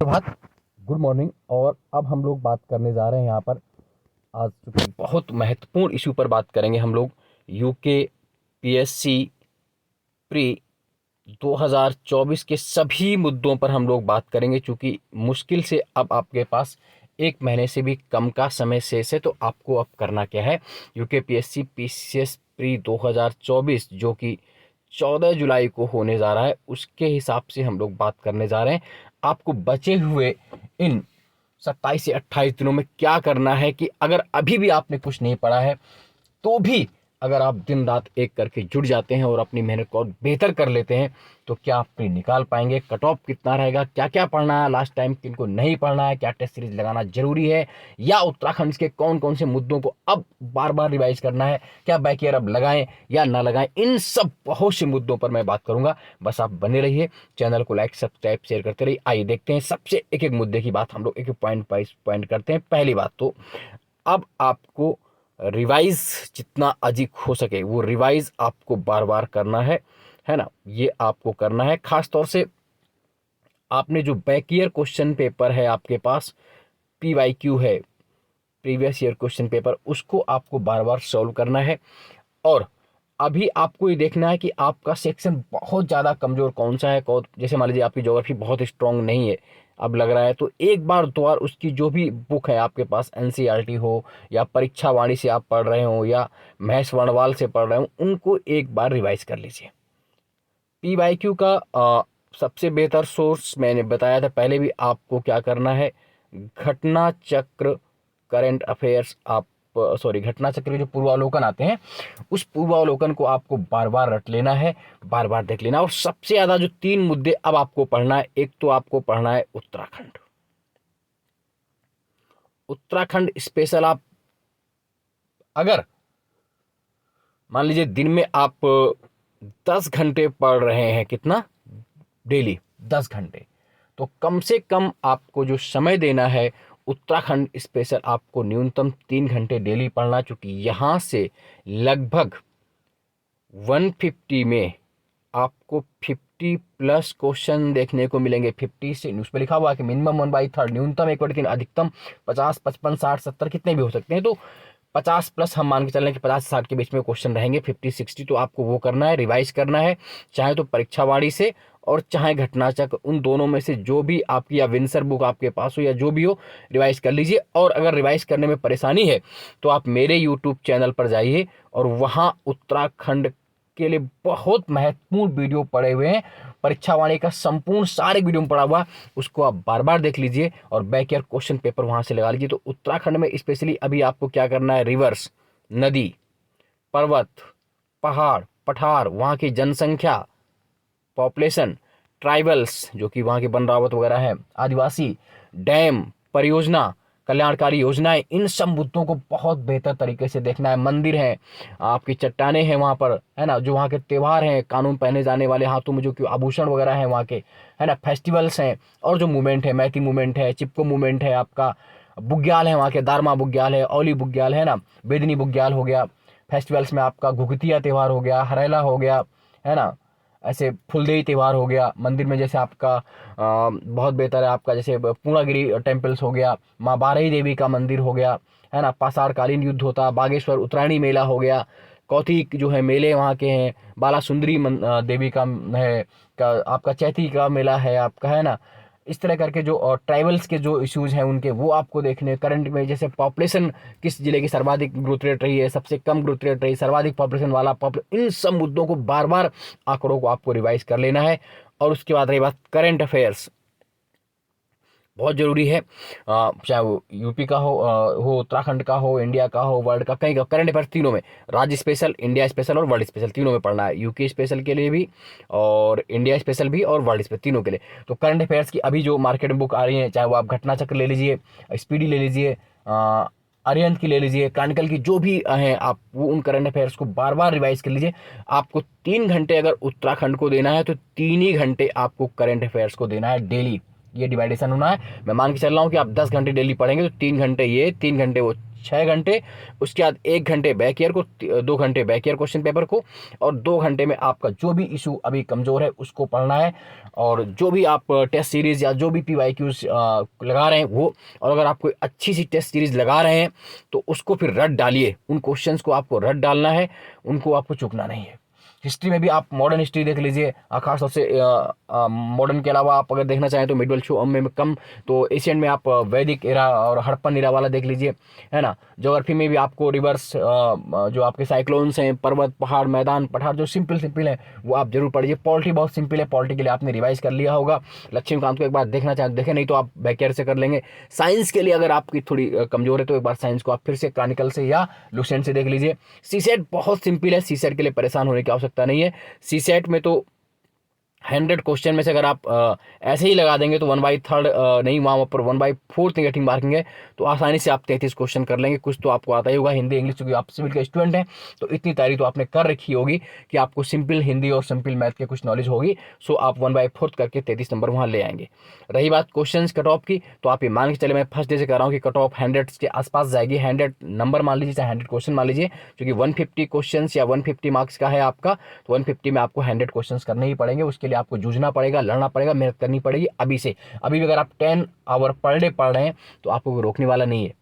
प्रभात, good morning. और अब हम लोग बात करने जा रहे हैं यहाँ पर आज चूंकि बहुत महत्वपूर्ण इशू पर बात करेंगे हम लोग। यूके पीएससी प्री 2024 के सभी मुद्दों पर हम लोग बात करेंगे, चूंकि मुश्किल से अब आपके पास एक महीने से भी कम का समय शेष है। तो आपको अब करना क्या है, यूके पीएससी पीसीएस प्री 2024 जो कि 14 जुलाई को होने जा रहा है, उसके हिसाब से हम लोग बात करने जा रहे हैं। आपको बचे हुए इन 27 से 28 दिनों में क्या करना है कि अगर अभी भी आपने कुछ नहीं पढ़ा है तो भी अगर आप दिन रात एक करके जुट जाते हैं और अपनी मेहनत को और बेहतर कर लेते हैं तो क्या आप प्री निकाल पाएंगे। कट ऑफ कितना रहेगा, क्या क्या पढ़ना है लास्ट टाइम, किनको नहीं पढ़ना है, क्या टेस्ट सीरीज लगाना जरूरी है, या उत्तराखंड के कौन कौन से मुद्दों को अब बार बार रिवाइज करना है, क्या बैक ईयर अब लगाएं या ना लगाएं, इन सब बहुत से मुद्दों पर मैं बात करूंगा। बस आप बने रहिए, चैनल को लाइक सब्सक्राइब शेयर करते रहिए। आइए देखते हैं सबसे एक एक मुद्दे की बात, हम लोग एक एक पॉइंट वाइज पॉइंट करते हैं। पहली बात तो अब आपको रिवाइज जितना अधिक हो सके वो रिवाइज आपको बार बार करना है ना। ये आपको करना है, खास तौर से आपने जो बैक ईयर क्वेश्चन पेपर है आपके पास, पीवाईक्यू है, प्रीवियस ईयर क्वेश्चन पेपर, उसको आपको बार बार सॉल्व करना है। और अभी आपको ये देखना है कि आपका सेक्शन बहुत ज़्यादा कमज़ोर कौन सा है। जैसे मान लीजिए आपकी ज्योग्राफी बहुत स्ट्रांग नहीं है अब लग रहा है, तो एक बार दो बार उसकी जो भी बुक है आपके पास, एनसीईआरटी हो या परीक्षा वाणी से आप पढ़ रहे हो या महेश वर्णवाल से पढ़ रहे हो, उनको एक बार रिवाइज कर लीजिए। पीवाईक्यू का सबसे बेहतर सोर्स मैंने बताया था पहले भी, आपको क्या करना है, घटना चक्र करंट अफेयर्स, आप सॉरी घटना चक्र के जो पूर्वावलोकन आते हैं उस पूर्वावलोकन को आपको बार बार रट लेना है, बार बार देख लेना। और सबसे ज्यादा जो 3 मुद्दे अब आपको पढ़ना है, एक तो आपको पढ़ना है उत्तराखंड। उत्तराखंड स्पेशल आप अगर मान लीजिए दिन में आप 10 घंटे पढ़ रहे हैं, कितना डेली 10 घंटे, तो कम से कम आपको जो समय देना है उत्तराखंड स्पेशल आपको न्यूनतम 3 घंटे डेली पढ़ना, चूंकि यहाँ से लगभग 150 में आपको 50 प्लस क्वेश्चन देखने को मिलेंगे। 50 से उस पर लिखा हुआ है कि मिनिमम 1/3, न्यूनतम 1/3, अधिकतम 50, 55, 60, 70 कितने भी हो सकते हैं। तो 50 प्लस हम मान के चल रहे हैं कि 50 से 60 के बीच में क्वेश्चन रहेंगे, 50, 60। तो आपको वो करना है, रिवाइज करना है, चाहे तो परीक्षा वाणी से और चाहे घटना चक्र, उन दोनों में से जो भी आपकी या विंसर बुक आपके पास हो या जो भी हो, रिवाइज कर लीजिए। और अगर रिवाइज करने में परेशानी है तो आप मेरे यूट्यूब चैनल पर जाइए और वहाँ उत्तराखंड के लिए बहुत महत्वपूर्ण वीडियो पड़े हुए हैं, परीक्षा वाणी का संपूर्ण सारे वीडियो में पड़ा हुआ, उसको आप बार बार देख लीजिए और बैक ईयर क्वेश्चन पेपर वहां से लगा लीजिए। तो उत्तराखंड में स्पेशली अभी आपको क्या करना है, रिवर्स, नदी, पर्वत, पहाड़, पठार, वहां की जनसंख्या, पॉपुलेशन, ट्राइबल्स जो कि वहाँ के वन रावत वगैरह हैं, आदिवासी, डैम, परियोजना, कल्याणकारी योजनाएं, इन सब मुद्दों को बहुत बेहतर तरीके से देखना है। मंदिर हैं, आपकी चट्टाने हैं वहाँ पर, है ना, जो वहाँ के त्यौहार हैं, कानून पहने जाने वाले हाथों में जो कि आभूषण वगैरह हैं वहाँ के, है ना, फेस्टिवल्स हैं, और जो मूवमेंट है, मैती मूवमेंट है, चिपको मूवमेंट है, आपका बुग्याल है वहाँ के, दारमा बुग्याल है, औली बुग्याल है ना, बेदनी बुग्याल हो गया। फेस्टिवल्स में आपका घुघतिया त्यौहार हो गया, हरेला हो गया, है ना, ऐसे फुलदेई त्यौहार हो गया। मंदिर में जैसे आपका बहुत बेहतर है आपका, जैसे पूर्णागिरी टेम्पल्स हो गया, माँ बारही देवी का मंदिर हो गया, है ना, पाषाणकालीन युद्ध होता, बागेश्वर उत्तरायणी मेला हो गया, कौथिक जो है मेले वहाँ के हैं, बाला सुंदरी देवी का है, का आपका चैती का मेला है आपका, है ना। इस तरह करके जो ट्राइबल्स के जो इश्यूज हैं उनके, वो आपको देखने। करंट में जैसे पॉपुलेशन किस जिले की सर्वाधिक ग्रोथ रेट रही है, सबसे कम ग्रोथ रेट रही, सर्वाधिक पॉपुलेशन वाला इन सब मुद्दों को बार बार आंकड़ों को आपको रिवाइज कर लेना है। और उसके बाद रही बात करंट अफेयर्स, बहुत जरूरी है, चाहे वो यूपी का हो उत्तराखंड का हो, इंडिया का हो, वर्ल्ड का, कहीं का, करंट अफेयर्स तीनों में, राज्य स्पेशल, इंडिया स्पेशल और वर्ल्ड स्पेशल, तीनों में पढ़ना है। यूके स्पेशल के लिए भी और इंडिया स्पेशल भी और वर्ल्ड स्पेशल, तीनों के लिए। तो करंट अफेयर्स की अभी जो मार्केट में बुक आ रही है, चाहे वो आप घटना चक्र ले लीजिए, स्पीडी ले लीजिए, अरिहंत की ले लीजिए, क्रांतिकाल की, जो भी हैं आप, वो उन करंट अफेयर्स को बार बार रिवाइज कर लीजिए। आपको 3 घंटे अगर उत्तराखंड को देना है तो 3 ही घंटे आपको करंट अफेयर्स को देना है डेली। ये डिवाइडेशन होना है। मैं मान के चल रहा हूँ कि आप 10 घंटे डेली पढ़ेंगे तो 3 घंटे ये, 3 घंटे वो, 6 घंटे, उसके बाद 1 घंटे बैक ईयर को, 2 घंटे बैक ईयर क्वेश्चन पेपर को, और 2 घंटे में आपका जो भी इशू अभी कमज़ोर है उसको पढ़ना है, और जो भी आप टेस्ट सीरीज़ या जो भी PYQs लगा रहे हैं वो, और अगर आप कोई अच्छी सी टेस्ट सीरीज़ लगा रहे हैं तो उसको फिर रट डालिए, उन क्वेश्चंस को आपको रट डालना है, उनको आपको चूकना नहीं है। हिस्ट्री में भी आप मॉडर्न हिस्ट्री देख लीजिए, खासतौर से मॉडर्न के अलावा आप अगर देखना चाहें तो मिडल शो में कम, तो एशियन में आप वैदिक एरा और हड़प्पन एरा वाला देख लीजिए, है ना। ज्योग्राफी में भी आपको रिवर्स जो आपके साइक्लोन्स हैं, पर्वत, पहाड़, मैदान, पठार, जो सिंपल है वो आप जरूर पढ़िए। पॉलिटी बहुत सिंपल है, पॉलिटी के लिए आपने रिवाइज कर लिया होगा। लक्ष्मीकांत को एक बार देखना चाहें देखें, नहीं तो आप बैकईयर से कर लेंगे। साइंस के लिए अगर आपकी थोड़ी कमजोर है तो एक बार साइंस को आप फिर से क्रॉनिकल से या लुसेंट से देख लीजिए। सीसेट बहुत सिंपल है, सीसेट के लिए परेशान होने की आवश्यकता नहीं है। सीसेट में तो 100 क्वेश्चन में से अगर आप ऐसे ही लगा देंगे तो 1/3 नहीं, वहाँ पर 1/4 नेगेटिव मार्किंग है, तो आसानी से आप 33 क्वेश्चन कर लेंगे। कुछ तो आपको आता ही होगा, हिंदी इंग्लिश, क्योंकि आप सिविल के स्टूडेंट हैं तो इतनी तैयारी तो आपने कर रखी होगी कि आपको सिंपल हिंदी और सिंपल मैथ के कुछ नॉलेज होगी। सो आप 1/4 करके 33 नंबर वहाँ ले आएंगे। रही बात क्वेश्चन कट ऑफ की, तो आप ये मान के चले, मैं फर्स्ट डे से कह रहा हूँ कि कट ऑफ 100 के आसपास जाएगी। 100 नंबर मान लीजिए, चाहे 100 क्वेश्चन मान लीजिए, क्योंकि 150 क्वेश्चन या 150 मार्क्स का है आपका, तो 150 में आपको 100 क्वेश्चन करने ही पड़ेंगे। उसके लिए आपको जूझना पड़ेगा, लड़ना पड़ेगा, मेहनत करनी पड़ेगी अभी से। अभी भी अगर आप 10 आवर पर डे पढ़ रहे हैं तो आपको रोकने वाला नहीं है।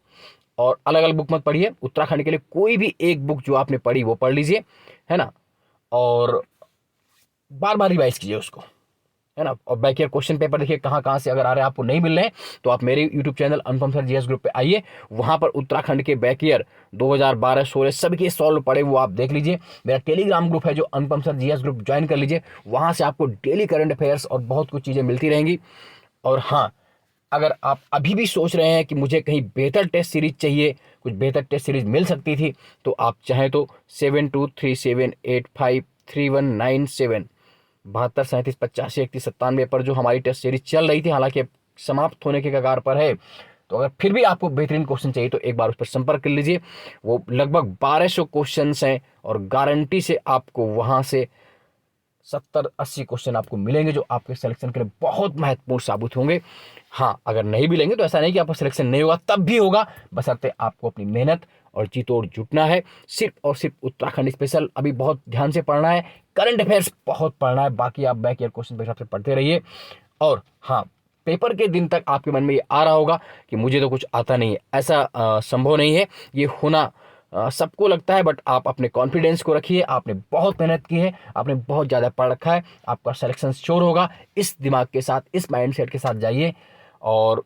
और अलग अलग बुक मत पढ़िए, उत्तराखंड के लिए कोई भी एक बुक जो आपने पढ़ी वो पढ़ लीजिए, है ना, और बार बार रिवाइज कीजिए उसको, है ना। और बैक ईयर क्वेश्चन पेपर देखिए कहाँ कहाँ से अगर आ रहे हैं, आपको नहीं मिल रहे हैं तो आप मेरे यूट्यूब चैनल अनुपम सर जीएस ग्रुप पे आइए, वहाँ पर उत्तराखंड के बैक ईयर 2012-16 सबके सॉल्व पड़े वो आप देख लीजिए। मेरा टेलीग्राम ग्रुप है जो अनुपम सर जीएस ग्रुप ज्वाइन कर लीजिए, वहाँ से आपको डेली करंट अफेयर्स और बहुत कुछ चीज़ें मिलती रहेंगी। और हाँ, अगर आप अभी भी सोच रहे हैं कि मुझे कहीं बेहतर टेस्ट सीरीज चाहिए, कुछ बेहतर टेस्ट सीरीज मिल सकती थी, तो आप चाहें तो 7237853197 72 37 85 95 पर जो हमारी टेस्ट सीरीज चल रही थी, हालांकि अब समाप्त होने के कगार पर है, तो अगर फिर भी आपको बेहतरीन क्वेश्चन चाहिए तो एक बार उस पर संपर्क कर लीजिए। वो लगभग 1200 क्वेश्चन हैं और गारंटी से आपको वहाँ से 70-80 क्वेश्चन आपको मिलेंगे जो आपके सिलेक्शन के लिए बहुत महत्वपूर्ण साबित होंगे। हाँ, अगर नहीं भी लेंगे तो ऐसा नहीं कि आपका सिलेक्शन नहीं होगा, तब भी होगा, बशर्ते आपको अपनी मेहनत और जी तोड़ जुटना है। सिर्फ और सिर्फ उत्तराखंड स्पेशल अभी बहुत ध्यान से पढ़ना है, करंट अफेयर्स बहुत पढ़ना है, बाकी आप बैक ईयर क्वेश्चन पेपर से पढ़ते रहिए। और हाँ, पेपर के दिन तक आपके मन में ये आ रहा होगा कि मुझे तो कुछ आता नहीं है, ऐसा संभव नहीं है। ये होना सबको लगता है, बट आप अपने कॉन्फिडेंस को रखिए, आपने बहुत मेहनत की है, आपने बहुत ज़्यादा पढ़ रखा है, आपका सिलेक्शन श्योर होगा। इस दिमाग के साथ, इस माइंडसेट के साथ जाइए। और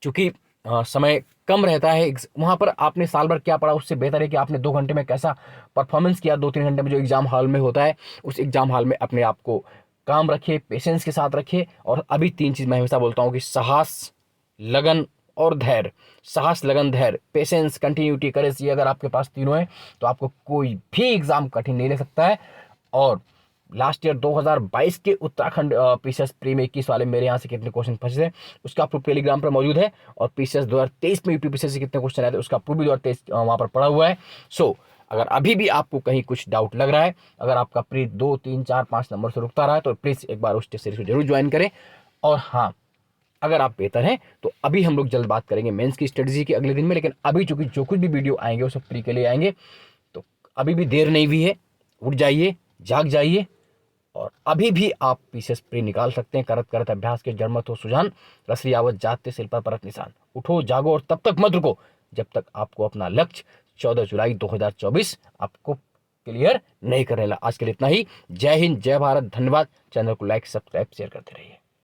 चूंकि समय कम रहता है, वहाँ पर आपने साल भर क्या पढ़ा उससे बेहतर है कि आपने 2 घंटे में कैसा परफॉर्मेंस किया। 2-3 घंटे में जो एग्जाम हॉल में होता है, उस एग्जाम हॉल में अपने आप को काम रखिए, पेशेंस के साथ रखिए। और अभी 3 चीज़ मैं हमेशा बोलता हूँ कि साहस, लगन और धैर्य। साहस, लगन, धैर्य, पेशेंस, कंटिन्यूटी, करेज, ये अगर आपके पास तीनों हैं तो आपको कोई भी एग्जाम कठिन नहीं लग सकता है। और लास्ट ईयर 2022 के उत्तराखंड पीसीएस प्री में 21 वाले मेरे यहाँ से कितने क्वेश्चन फंसे थे उसका प्रूफ टेलीग्राम पर मौजूद है। और पीसीएस 2023 में यूपी पीसीएस से कितने क्वेश्चन आए थे उसका प्रूफ भी 2023 वहाँ पर पड़ा हुआ है। सो अगर अभी भी आपको कहीं कुछ डाउट लग रहा है, अगर आपका प्री 2, 3, 4, 5 नंबर से रुकता रहा है, तो प्लीज़ एक बार उस टेस्ट सीरीज को जरूर ज्वाइन करें। और हाँ, अगर आप बेहतर हैं तो अभी हम लोग जल्द बात करेंगे मेंस की स्ट्रेटजी के अगले दिन में। लेकिन अभी चूंकि जो कुछ भी वीडियो आएंगे वो सब प्री के लिए आएंगे, तो अभी भी देर नहीं हुई है, उठ जाइए, जाग जाइए। और अभी भी आप पीसीएस प्री निकाल सकते हैं। करत करत अभ्यास के जड़ मत हो सुजान, रसरी आवत जाते सिल पर परत निशान। उठो, जागो और तब तक मत रुको जब तक आपको अपना लक्ष्य 14 जुलाई 2024 आपको क्लियर नहीं करने लगा। आज के लिए इतना ही। जय हिंद, जय भारत, धन्यवाद। चैनल को लाइक, सब्सक्राइब, शेयर करते रहिए।